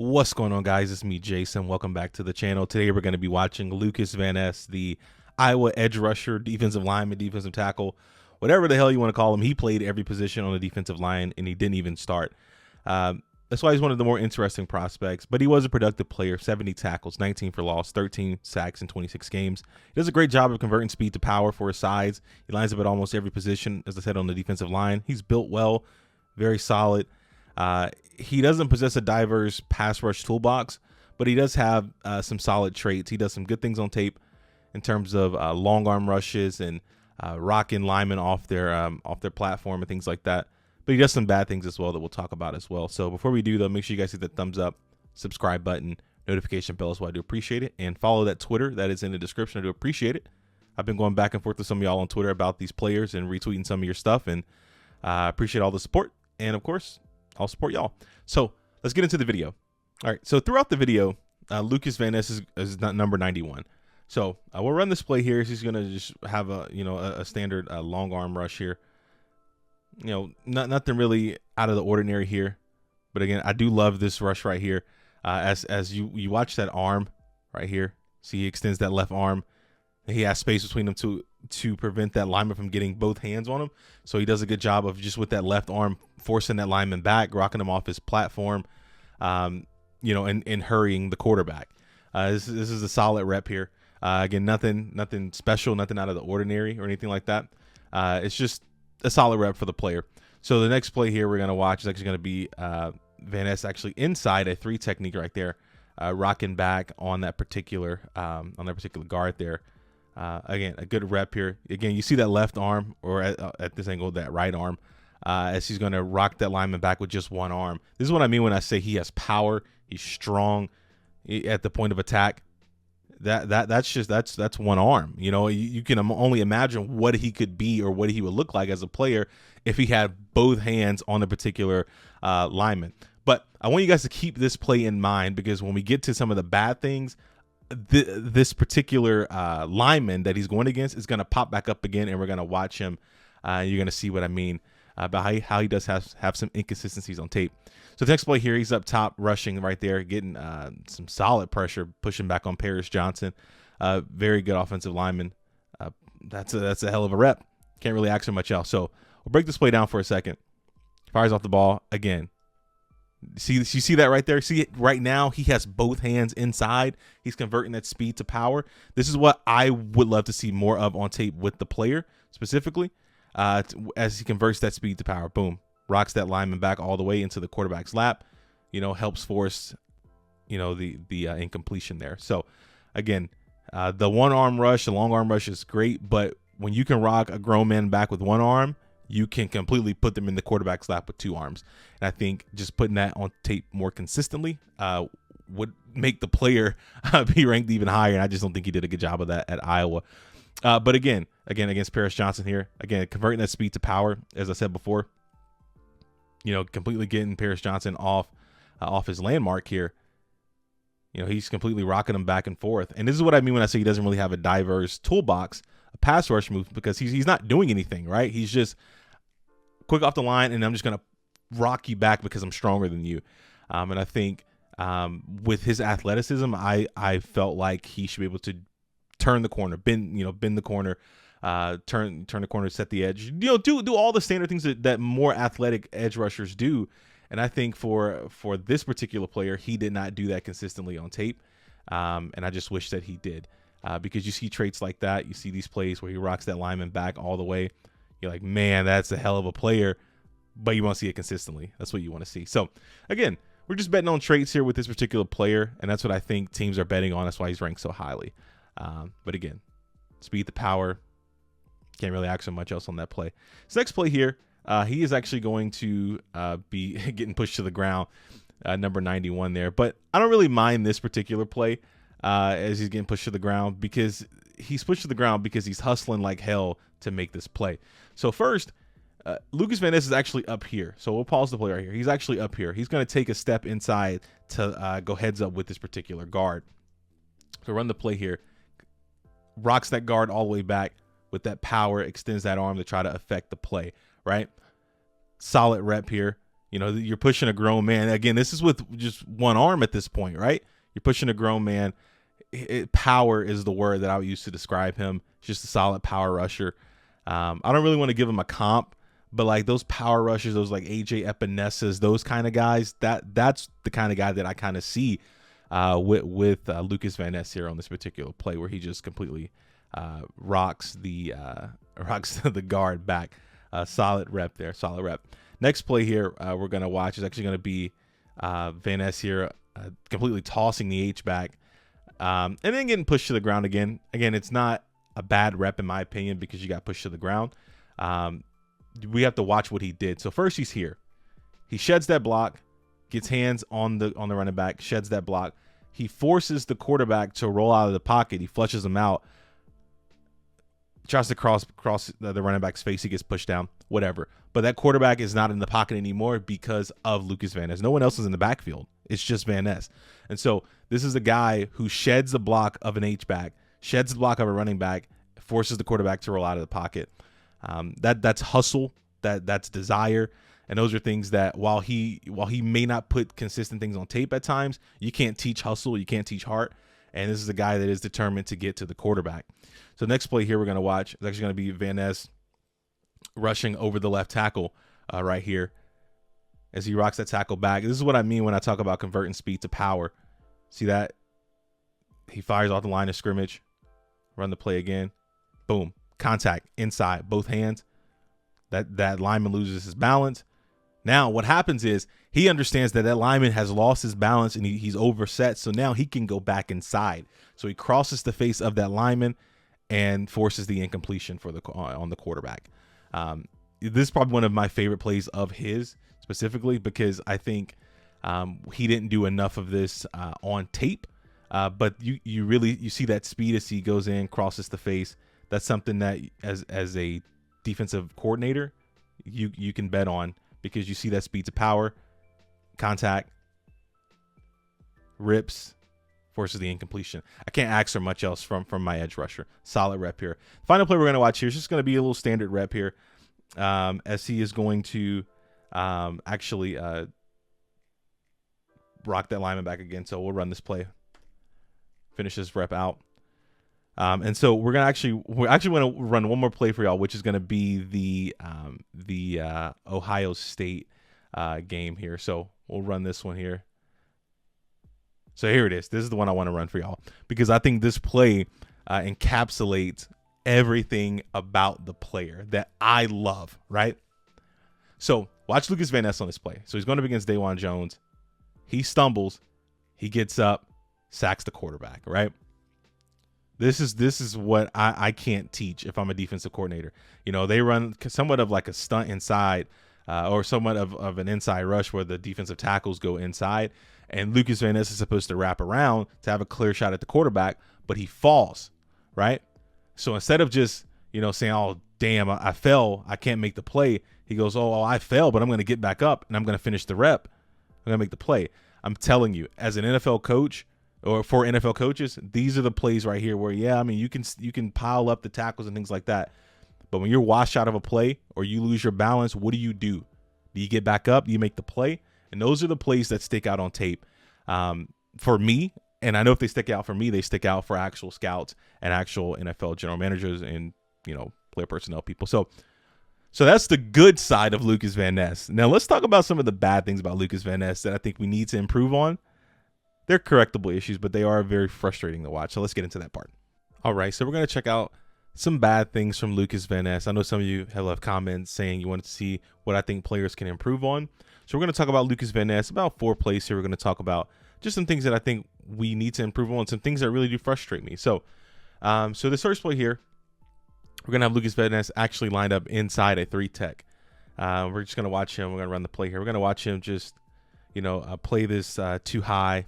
What's going on, guys? It's me, Jason. Welcome back to the channel. Today we're going to be watching Lukas Van Ness, the Iowa edge rusher, defensive lineman, defensive tackle, whatever the hell you want to call him. He played every position on the defensive line, and he didn't even start. That's why he's one of the more interesting prospects, but he was a productive player. 70 tackles, 19 for loss, 13 sacks in 26 games. He does a great job of converting speed to power for his size. He lines up at almost every position, as I said, on the defensive line. He's built well, very solid. He doesn't possess a diverse pass rush toolbox, but he does have some solid traits. He does some good things on tape in terms of long arm rushes and rocking linemen off their platform and things like that. But he does some bad things as well that we'll talk about as well. So before we do, though, make sure you guys hit that thumbs up, subscribe button, notification bell is what I do appreciate it, and follow that Twitter that is in the description. I do appreciate it. I've been going back and forth with some of y'all on Twitter about these players and retweeting some of your stuff, and I appreciate all the support. And of course, I'll support y'all. So let's get into the video. All right. So throughout the video, Lukas Van Ness is not number 91. So we'll run this play here. He's going to just have a standard long arm rush here. Nothing really out of the ordinary here. But again, I do love this rush right here. As you watch that arm right here, see he extends that left arm. He has space between them to prevent that lineman from getting both hands on him. So he does a good job of just with that left arm forcing that lineman back, rocking him off his platform, and hurrying the quarterback. This is a solid rep here. Again, nothing special, nothing out of the ordinary or anything like that. It's just a solid rep for the player. So the next play here we're going to watch is actually going to be Van Ness actually inside a 3 technique right there, rocking back on that particular guard there. Again, a good rep here. Again, you see that left arm, or at this angle, that right arm, as he's going to rock that lineman back with just one arm. This is what I mean when I say he has power. He's strong at the point of attack. That's one arm. You can only imagine what he could be or what he would look like as a player if he had both hands on a particular lineman. But I want you guys to keep this play in mind, because when we get to some of the bad things, this particular lineman that he's going against is going to pop back up again, and we're going to watch him. You're going to see what I mean about how he does have some inconsistencies on tape. So the next play here, he's up top rushing right there, getting some solid pressure, pushing back on Paris Johnson. Very good offensive lineman. That's a hell of a rep. Can't really ask for much else. So we'll break this play down for a second. Fires off the ball again. You see that right there? See it right now? He has both hands inside. He's converting that speed to power. This is what I would love to see more of on tape with the player specifically, as he converts that speed to power. Boom. Rocks that lineman back all the way into the quarterback's lap. Helps force, the incompletion there. So again, the one arm rush, the long arm rush is great, but when you can rock a grown man back with one arm, you can completely put them in the quarterback's lap with 2 arms. And I think just putting that on tape more consistently would make the player be ranked even higher. And I just don't think he did a good job of that at Iowa. But again, against Paris Johnson here, again, converting that speed to power, as I said before, completely getting Paris Johnson off his landmark here. He's completely rocking him back and forth. And this is what I mean when I say he doesn't really have a diverse toolbox, a pass rush move, because he's not doing anything, right? He's just quick off the line, and I'm just going to rock you back because I'm stronger than you. And I think with his athleticism, I felt like he should be able to turn the corner, bend the corner, turn the corner, set the edge, do all the standard things that more athletic edge rushers do. And I think for this particular player, he did not do that consistently on tape. And I just wish that he did, because you see traits like that. You see these plays where he rocks that lineman back all the way. You're like, man, that's a hell of a player, but you want to see it consistently. That's what you want to see. So again, we're just betting on traits here with this particular player, and that's what I think teams are betting on. That's why he's ranked so highly. But again, speed to power. Can't really ask so much else on that play. This next play here, he is actually going to be getting pushed to the ground, number 91 there. But I don't really mind this particular play as he's getting pushed to the ground, because he's pushed to the ground because he's hustling like hell to make this play. So first, Lukas Van Ness is actually up here. So we'll pause the play right here. He's actually up here. He's going to take a step inside to go heads up with this particular guard. So run the play here. Rocks that guard all the way back with that power, extends that arm to try to affect the play, right? Solid rep here. You know, you're pushing a grown man. Again, this is with just one arm at this point, right? You're pushing a grown man. Power is the word that I would use to describe him. Just a solid power rusher. I don't really want to give him a comp, but like those power rushers, those like AJ Epinezas, those kind of guys, that's the kind of guy that I kind of see with Lukas Van Ness here on this particular play, where he just completely rocks the guard back. Solid rep there, solid rep. Next play here we're going to watch is actually going to be Van Ness here completely tossing the H-back and then getting pushed to the ground again. Again, it's not a bad rep in my opinion because you got pushed to the ground. We have to watch what he did. So first he's here. He sheds that block, gets hands on the running back, sheds that block. He forces the quarterback to roll out of the pocket. He flushes him out. Tries to cross the running back's face. He gets pushed down, whatever. But that quarterback is not in the pocket anymore because of Lukas Van Ness. No one else is in the backfield. It's just Van Ness. And so this is a guy who sheds the block of an H-back, sheds the block of a running back, forces the quarterback to roll out of the pocket. That's hustle. That's desire. And those are things that while he may not put consistent things on tape at times, you can't teach hustle. You can't teach heart. And this is a guy that is determined to get to the quarterback. So next play here we're going to watch is actually going to be Van Ness rushing over the left tackle right here as he rocks that tackle back. This is what I mean when I talk about converting speed to power. See that? He fires off the line of scrimmage. Run the play again. Boom. Contact inside, both hands. That lineman loses his balance. Now what happens is he understands that lineman has lost his balance and he's overset. So now he can go back inside. So he crosses the face of that lineman and forces the incompletion for on the quarterback. This is probably one of my favorite plays of his specifically because I think he didn't do enough of this on tape. But you see that speed as he goes in, crosses the face. That's something that as a defensive coordinator, you can bet on because you see that speed to power, contact, rips, forces the incompletion. I can't ask for much else from my edge rusher. Solid rep here. Final play we're going to watch here is just going to be a little standard rep here as he is going to actually rock that lineman back again. So we'll run this play, finish this rep out. And so we're actually going to run one more play for y'all, which is going to be the Ohio State game here. So we'll run this one here. So here it is. This is the one I want to run for y'all because I think this play encapsulates everything about the player that I love, right? So watch Lukas Van Ness on this play. So he's going up against Dawan Jones. He stumbles. He gets up, sacks the quarterback, right? This is what I can't teach if I'm a defensive coordinator. You know, they run somewhat of like a stunt inside or somewhat of an inside rush where the defensive tackles go inside. And Lukas Van Ness is supposed to wrap around to have a clear shot at the quarterback, but he falls, right? So instead of just, saying, oh, damn, I fell, I can't make the play, he goes, oh, I fell, but I'm going to get back up and I'm going to finish the rep. I'm going to make the play. I'm telling you, as an NFL coach or for NFL coaches, these are the plays right here where, you can pile up the tackles and things like that. But when you're washed out of a play or you lose your balance, what do? Do you get back up? Do you make the play? And those are the plays that stick out on tape for me. And I know if they stick out for me, they stick out for actual scouts and actual NFL general managers and, player personnel people. So that's the good side of Lukas Van Ness. Now let's talk about some of the bad things about Lukas Van Ness that I think we need to improve on. They're correctable issues, but they are very frustrating to watch. So let's get into that part. All right. So we're going to check out some bad things from Lukas Van Ness. I know some of you have left comments saying you wanted to see what I think players can improve on. So we're going to talk about Lukas Van Ness, about 4 plays here. We're going to talk about just some things that I think we need to improve on, some things that really do frustrate me. So this first play here, we're going to have Lukas Van Ness actually lined up inside a 3-tech. We're just going to watch him. We're going to run the play here. We're going to watch him just, play this too high.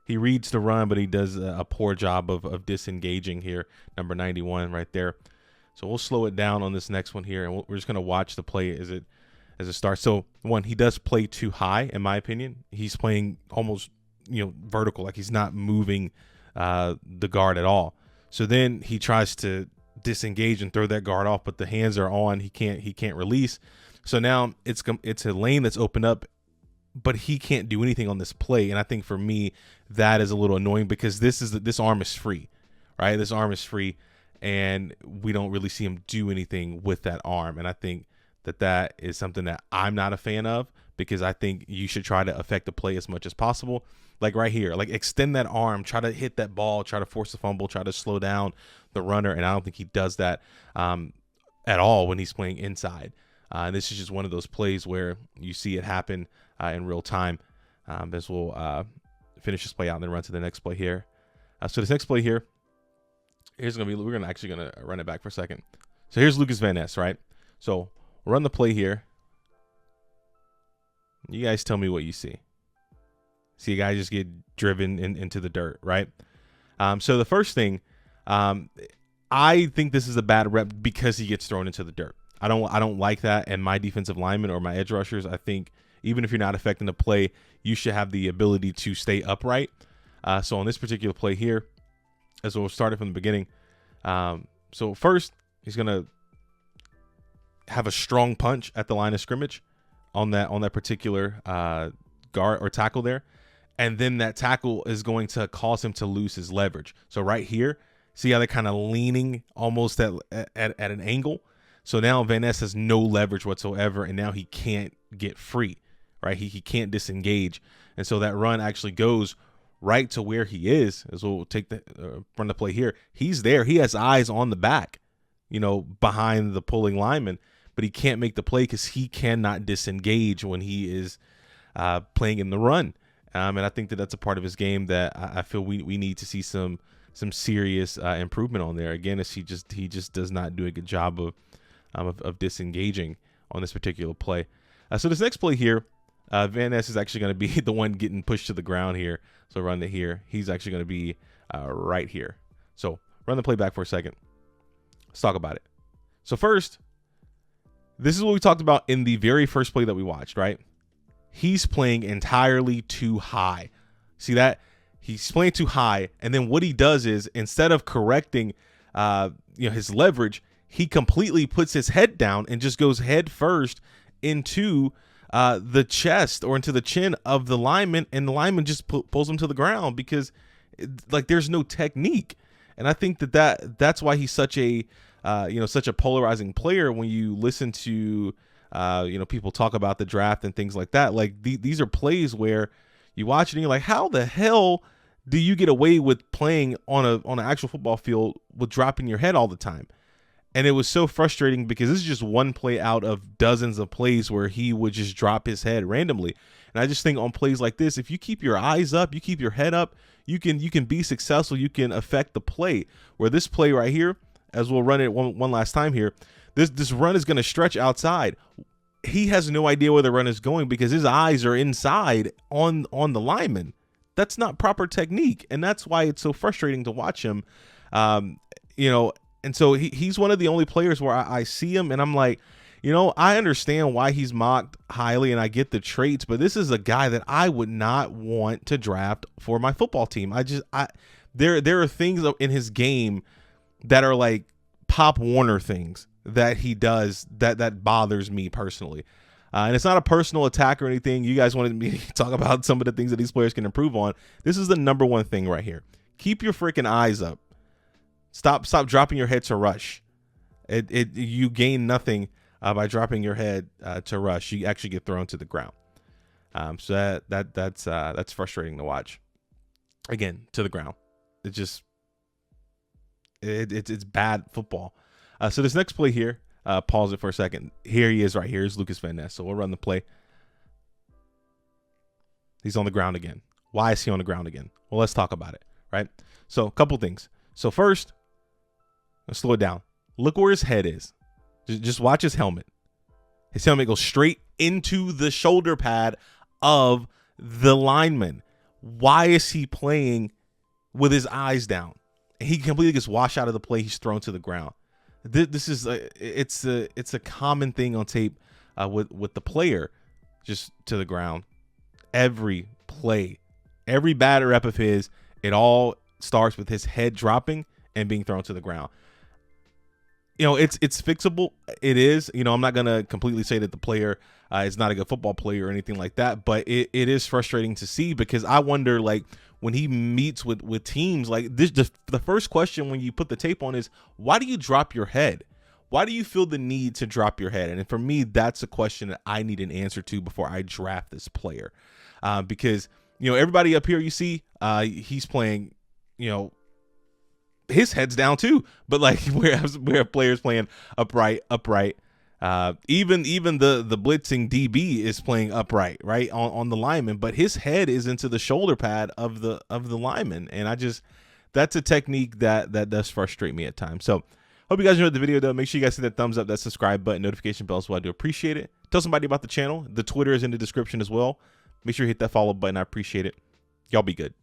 He reads the run, but he does a poor job of disengaging here. Number 91 right there. So we'll slow it down on this next one here, and we're just going to watch the play as it starts. So one, he does play too high, in my opinion. He's playing almost, vertical, like he's not moving the guard at all. So then he tries to disengage and throw that guard off, but the hands are on. He can't release. So now it's a lane that's opened up but he can't do anything on this play. And I think for me, that is a little annoying because this arm is free, right? This arm is free, and we don't really see him do anything with that arm. And I think that is something that I'm not a fan of, because I think you should try to affect the play as much as possible. Like right here, like extend that arm, try to hit that ball, try to force a fumble, try to slow down the runner. And I don't think he does that at all when he's playing inside. And this is just one of those plays where you see it happen in real time. As we'll finish this play out and then run to the next play here. So this next play here, we're actually gonna run it back for a second. So here's Lukas Van Ness, right? So we'll run the play here. You guys tell me what you see. See a guy just get driven into the dirt, right? So the first thing, I think this is a bad rep because he gets thrown into the dirt. I don't like that. And my defensive linemen or my edge rushers, I think even if you're not affecting the play, you should have the ability to stay upright. So on this particular play here, as we'll start it from the beginning. So first, he's gonna have a strong punch at the line of scrimmage on that particular guard or tackle there, and then that tackle is going to cause him to lose his leverage. So right here, see how they're kind of leaning almost at an angle. So now Van Ness has no leverage whatsoever, and now he can't get free, right? He can't disengage, and so that run actually goes right to where he is. As we'll take the run the play here. He's there. He has eyes on the back, behind the pulling lineman, but he can't make the play because he cannot disengage when he is playing in the run. And I think that's a part of his game that I feel we need to see some serious improvement on there. Again, as he just does not do a good job of disengaging on this particular play. So this next play here, Van Ness is actually going to be the one getting pushed to the ground here. So run it here. He's actually going to be right here. So run the play back for a second. Let's talk about it. So first, this is what we talked about in the very first play that we watched, right? He's playing entirely too high. See that? He's playing too high. And then what he does is, instead of correcting his leverage, he completely puts his head down and just goes head first into the chest or into the chin of the lineman, and the lineman just pulls him to the ground because there's no technique. And I think that's why he's such a polarizing player. When you listen to people talk about the draft and things like that, these are plays where you watch it and you're like, how the hell do you get away with playing on an actual football field with dropping your head all the time? And it was so frustrating because this is just one play out of dozens of plays where he would just drop his head randomly. And I just think on plays like this, if you keep your eyes up, you keep your head up, you can be successful. You can affect the play. Where this play right here, as we'll run it one last time here, this run is going to stretch outside. He has no idea where the run is going because his eyes are inside on the lineman. That's not proper technique, and that's why it's so frustrating to watch him. And so he's one of the only players where I see him and I'm like, I understand why he's mocked highly and I get the traits, but this is a guy that I would not want to draft for my football team. There are things in his game that are like Pop Warner things that he does that bothers me personally. And it's not a personal attack or anything. You guys wanted me to talk about some of the things that these players can improve on. This is the number one thing right here. Keep your freaking eyes up. Stop dropping your head to rush. You gain nothing by dropping your head to rush. You actually get thrown to the ground. So that's frustrating to watch. Again, to the ground. It's bad football. So this next play here, pause it for a second. Here he is right here. Is Lukas Van Ness. So we'll run the play. He's on the ground again. Why is he on the ground again? Well, let's talk about it, right? So a couple things. So first, let's slow it down. Look where his head is. Just watch his helmet. His helmet goes straight into the shoulder pad of the lineman. Why is he playing with his eyes down? He completely gets washed out of the play. He's thrown to the ground. This is it's a common thing on tape with the player, just to the ground. Every play, every bad rep of his, it all starts with his head dropping and being thrown to the ground. It's fixable. It is. I'm not gonna completely say that the player is not a good football player or anything like that, but it is frustrating to see, because I wonder, like, when he meets with teams like this, the first question when you put the tape on is, why do you drop your head? Why do you feel the need to drop your head? And for me, that's a question that I need an answer to before I draft this player, because, you know, everybody up here you see, he's playing, you know, his head's down too, but like where players playing upright, even the blitzing DB is playing upright, right, on the lineman, but his head is into the shoulder pad of the lineman, and that's a technique that does frustrate me at times. So hope you guys enjoyed the video, though. Make sure you guys hit that thumbs up, that subscribe button, notification bell, so I do appreciate it. Tell somebody about the channel. The Twitter is in the description as well. Make sure you hit that follow button. I appreciate it. Y'all be good.